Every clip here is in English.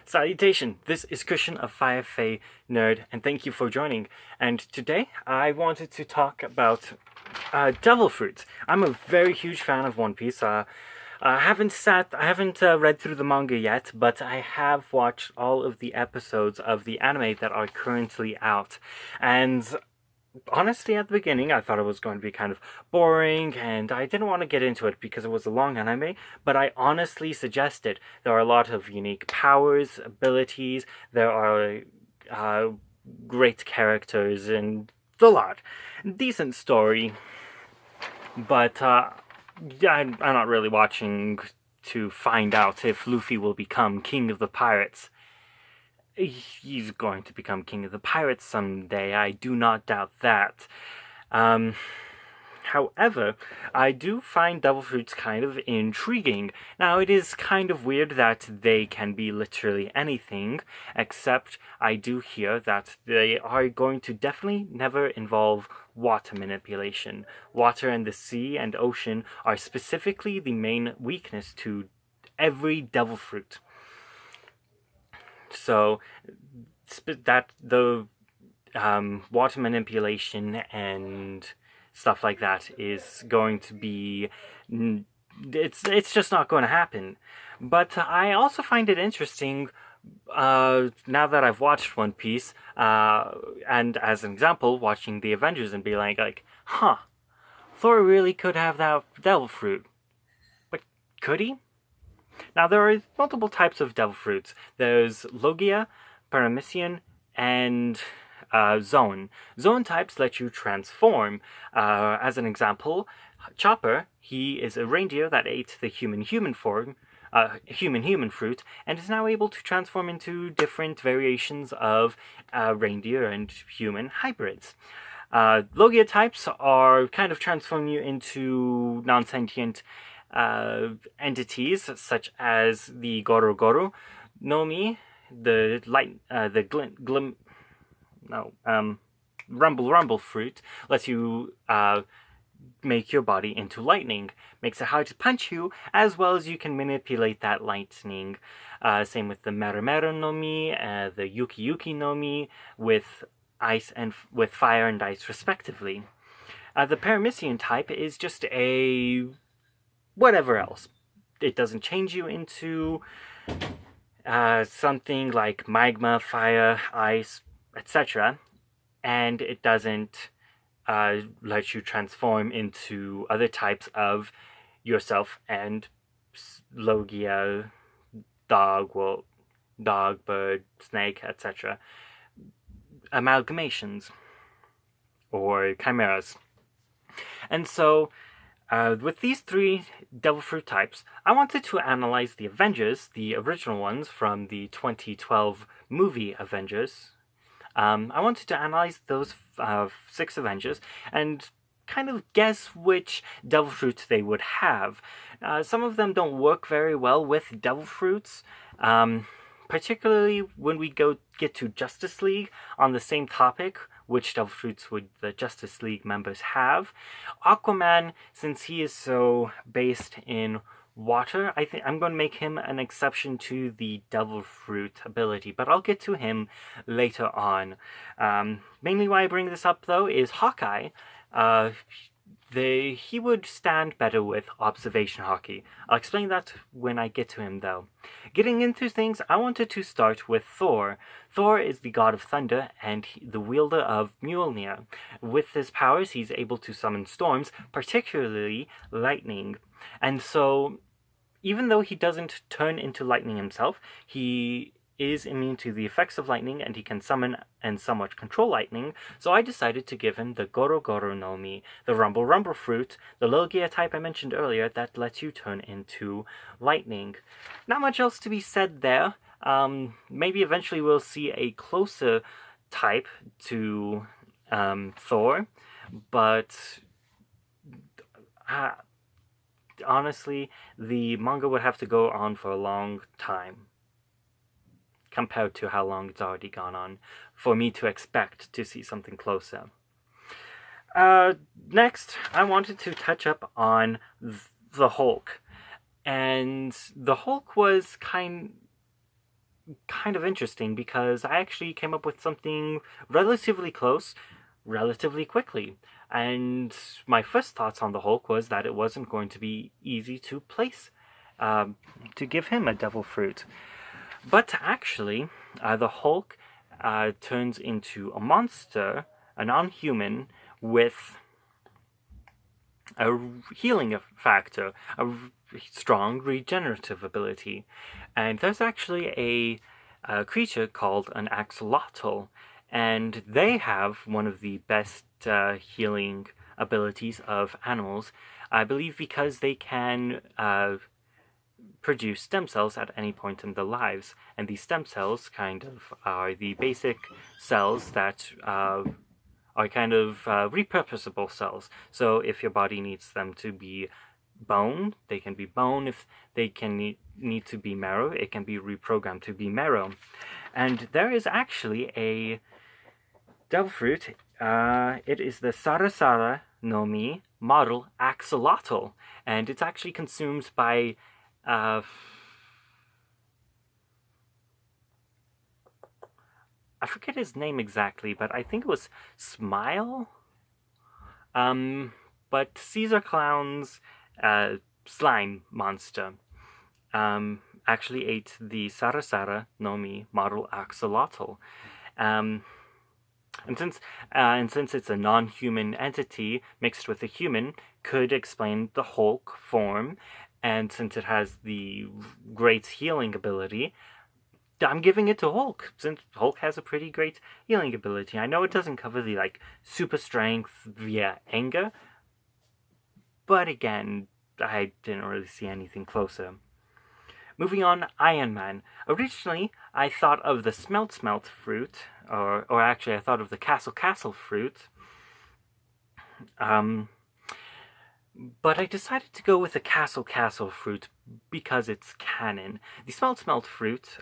Salutation! This is Christian of Firefay Nerd, and thank you for joining. And today I wanted to talk about devil fruit. I'm a very huge fan of One Piece. I haven't read through the manga yet, but I have watched all of the episodes of the anime that are currently out. And honestly, at the beginning, I thought it was going to be kind of boring, and I didn't want to get into it because it was a long anime, but I honestly suggest it. There are a lot of unique powers, abilities, there are great characters, and a lot. Decent story, but I'm not really watching to find out if Luffy will become king of the pirates. He's going to become king of the pirates someday. I do not doubt that. However, I do find devil fruits kind of intriguing. Now, it is kind of weird that they can be literally anything, except I do hear that they are going to definitely never involve water manipulation. Water and the sea and ocean are specifically the main weakness to every devil fruit. So that the water manipulation and stuff like that is going to be it's just not going to happen. But I also find it interesting now that I've watched One Piece, and as an example, watching the Avengers and be like, Thor really could have that devil fruit. But could he? Now, there are multiple types of devil fruits. There's Logia, Paramecian, and Zone. Zone types let you transform. As an example, Chopper, he is a reindeer that ate the human form, human fruit, and is now able to transform into different variations of reindeer and human hybrids. Logia types are kind of transform you into non-sentient entities such as the Goro Goro Nomi, the light, the Rumble fruit lets you make your body into lightning, makes it hard to punch you, as well as you can manipulate that lightning. Same with the Meru Meru Nomi, the Yuki Yuki Nomi, with ice and with fire and ice respectively. The Paramecian type is just a whatever else. It doesn't change you into something like magma, fire, ice, etc. And it doesn't let you transform into other types of yourself and Logia, dog, bird, snake, etc. Amalgamations or chimeras. And so with these three devil fruit types, I wanted to analyze the Avengers, the original ones from the 2012 movie Avengers. I wanted to analyze those 6 Avengers and kind of guess which devil fruits they would have. Some of them don't work very well with devil fruits, particularly when we get to Justice League on the same topic. Which devil fruits would the Justice League members have? Aquaman, since he is so based in water, I think I'm going to make him an exception to the devil fruit ability, but I'll get to him later on. Mainly why I bring this up, though, is Hawkeye. He would stand better with observation hockey. I'll explain that when I get to him, though. Getting into things, I wanted to start with Thor. Thor is the god of thunder and the wielder of Mjolnir. With his powers, he's able to summon storms, particularly lightning. And so, even though he doesn't turn into lightning himself, he is immune to the effects of lightning, and he can summon and somewhat control lightning, so I decided to give him the Goro Goro Nomi, the Rumble fruit, the Logia type I mentioned earlier that lets you turn into lightning. Not much else to be said there. Maybe eventually we'll see a closer type to Thor, but honestly, the manga would have to go on for a long time compared to how long it's already gone on, for me to expect to see something closer. Next, I wanted to touch up on the Hulk. And the Hulk was kind of interesting because I actually came up with something relatively close, relatively quickly. And my first thoughts on the Hulk was that it wasn't going to be easy to place, to give him a devil fruit. But actually, the Hulk turns into a monster, a non-human, with a healing factor, a strong regenerative ability. And there's actually a creature called an axolotl, and they have one of the best healing abilities of animals, I believe, because they can produce stem cells at any point in their lives, and these stem cells kind of are the basic cells that are kind of repurposable cells. So if your body needs them to be bone, they can be bone. If they can need to be marrow, it can be reprogrammed to be marrow. And there is actually a devil fruit. It is the Sarasara no Mi model axolotl, and it's actually consumed by I forget his name exactly, but I think it was Smile. But Caesar Clown's slime monster actually ate the Sarasara no Mi model axolotl. And since it's a non-human entity mixed with a human, could explain the Hulk form, and since it has the great healing ability, I'm giving it to Hulk, since Hulk has a pretty great healing ability. I know it doesn't cover the, super strength via anger, but again, I didn't really see anything closer. Moving on, Iron Man. Originally, I thought of the Smelt fruit, or actually I thought of the Castle fruit, but I decided to go with the Castle fruit because it's canon. The Smelt fruit,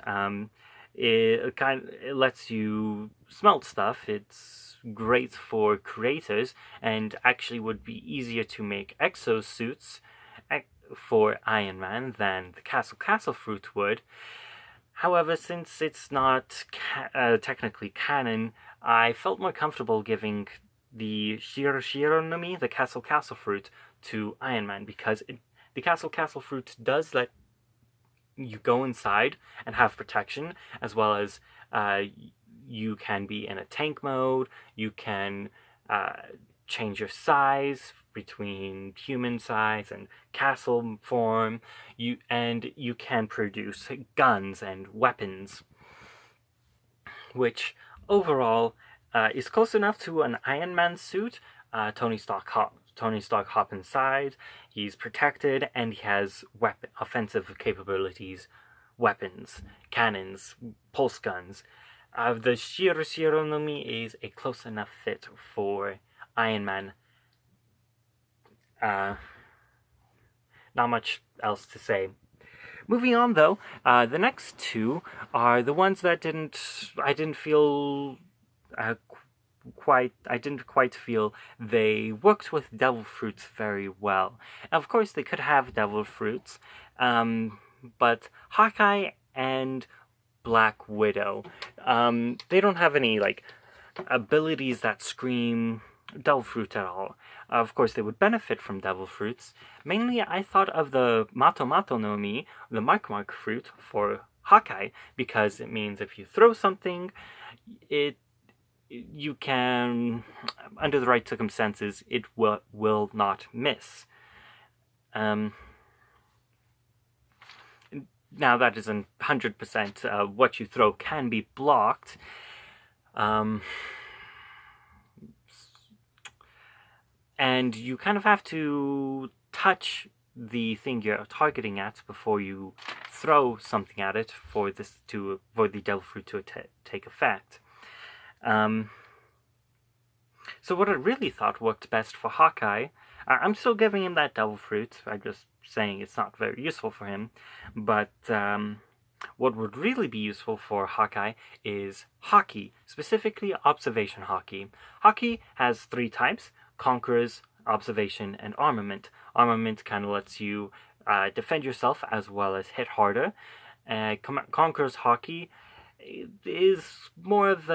it lets you smelt stuff. It's great for creators, and actually would be easier to make exosuits for Iron Man than the Castle fruit would. However, since it's not technically canon, I felt more comfortable giving the Shiro no Mi, the Castle fruit, to Iron Man, because the Castle fruit does let you go inside and have protection, as well as you can be in a tank mode, you can change your size between human size and castle form, you can produce guns and weapons, which overall is close enough to an Iron Man suit. Tony Stark hop inside, he's protected, and he has offensive capabilities, weapons, cannons, pulse guns. The Shiro no Mi is a close enough fit for Iron Man. Not much else to say. Moving on, though, the next two are the ones that I didn't quite feel they worked with devil fruits very well. Of course, they could have devil fruits, but Hawkeye and Black Widow, they don't have any abilities that scream devil fruit at all. Of course, they would benefit from devil fruits. Mainly, I thought of the Mato no Mi, the Mark fruit for Hawkeye, because it means if you throw something, you can, under the right circumstances, it will not miss. Now, that isn't 100% what you throw can be blocked. And you kind of have to touch the thing you're targeting at before you throw something at it for the devil fruit to take effect. So what I really thought worked best for Hawkeye, I'm still giving him that devil fruit, I'm just saying it's not very useful for him, but what would really be useful for Hawkeye is hockey, specifically observation hockey. Hockey has 3 types: Conquerors, Observation, and Armament. Armament kind of lets you defend yourself as well as hit harder. Conqueror's Hockey is more of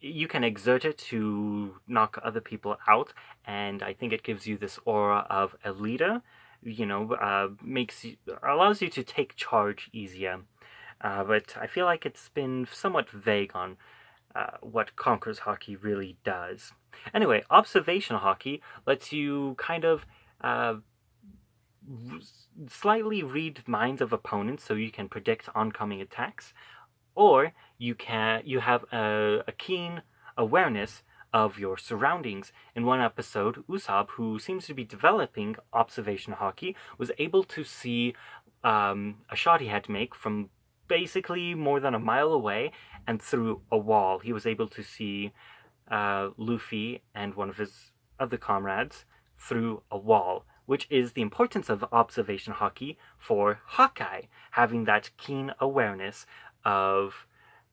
you can exert it to knock other people out, and I think it gives you this aura of a leader. Allows you to take charge easier. But I feel like it's been somewhat vague on what Conqueror's Hockey really does. Anyway, Observational Hockey lets you kind of slightly read minds of opponents so you can predict oncoming attacks, or you have a keen awareness of your surroundings. In one episode, Usopp, who seems to be developing observation hockey, was able to see a shot he had to make from basically more than a mile away and through a wall. He was able to see Luffy and one of his other comrades through a wall, which is the importance of observation hockey for Hawkeye, having that keen awareness of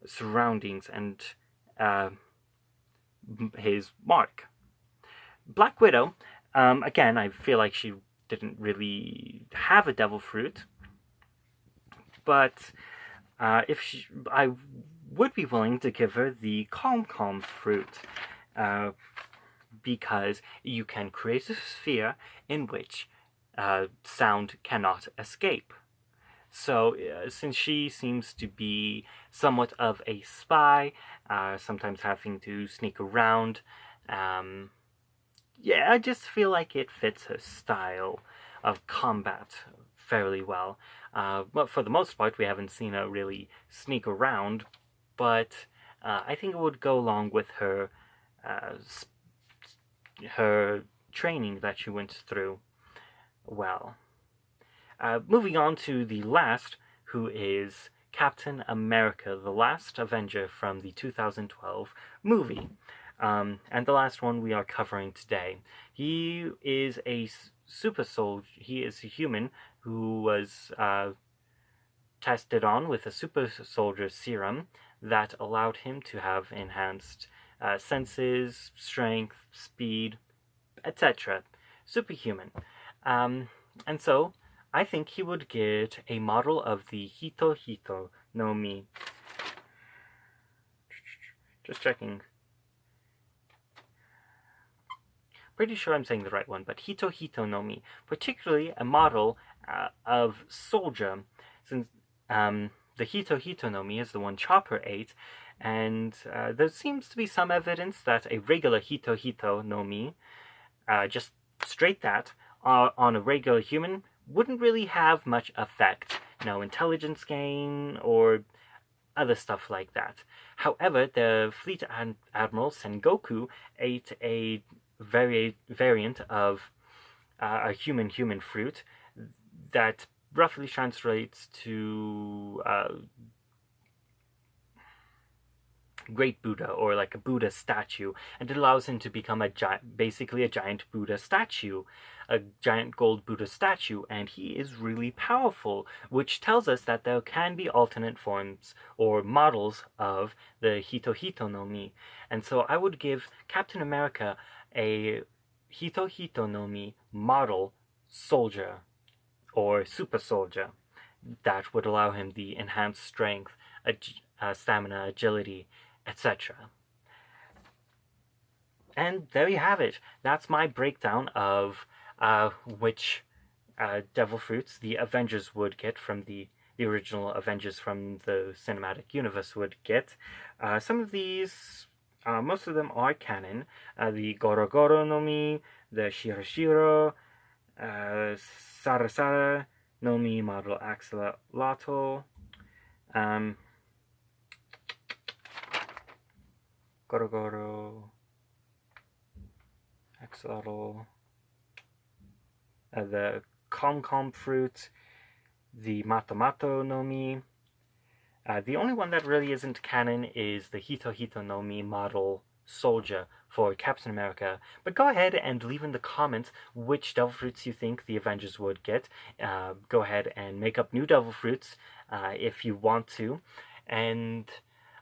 surroundings and his mark. Black Widow, again, I feel like she didn't really have a devil fruit, but I would be willing to give her the Calm fruit, because you can create a sphere in which sound cannot escape. So, since she seems to be somewhat of a spy, sometimes having to sneak around, yeah, I just feel like it fits her style of combat fairly well. But for the most part, we haven't seen her really sneak around, but I think it would go along with her training that she went through well. Moving on to the last, who is Captain America, the last Avenger from the 2012 movie. And the last one we are covering today. He is a super soldier. He is a human who was tested on with a super soldier serum that allowed him to have enhanced senses, strength, speed, etc. Superhuman. And so I think he would get a model of the Hito Hito no Mi. Just checking. Pretty sure I'm saying the right one, but Hito Hito no Mi. Particularly a model of soldier, since the Hito Hito no Mi is the one Chopper ate, and there seems to be some evidence that a regular Hito Hito no Mi, just straight that, on a regular human, wouldn't really have much effect. No intelligence gain or other stuff like that. However, the Fleet Admiral Sengoku ate a variant of a human fruit that roughly translates to Great Buddha, or like a Buddha statue, and it allows him to become basically a giant Buddha statue, a giant gold Buddha statue, and he is really powerful, which tells us that there can be alternate forms or models of the Hito Hito no Mi. And so I would give Captain America a Hito Hito no Mi model soldier or super soldier that would allow him the enhanced strength, stamina, agility, etc. And there you have it. That's my breakdown of which devil fruits the Avengers would get from the original Avengers from the cinematic universe would get. Some of these, most of them are canon. The Goro Goro no Mi, the Shiro Shiro, Sara Sara no Mi model Axolotl, Goro Goro, Axolotl, the Calm fruit, the Mato no Mi. The only one that really isn't canon is the Hito Hito no Mi model soldier for Captain America. But go ahead and leave in the comments which devil fruits you think the Avengers would get. Go ahead and make up new devil fruits if you want to. And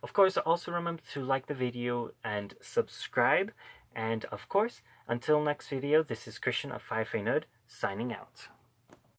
of course, also remember to like the video and subscribe. And of course, until next video, this is Christian of Firefly Nerd, signing out.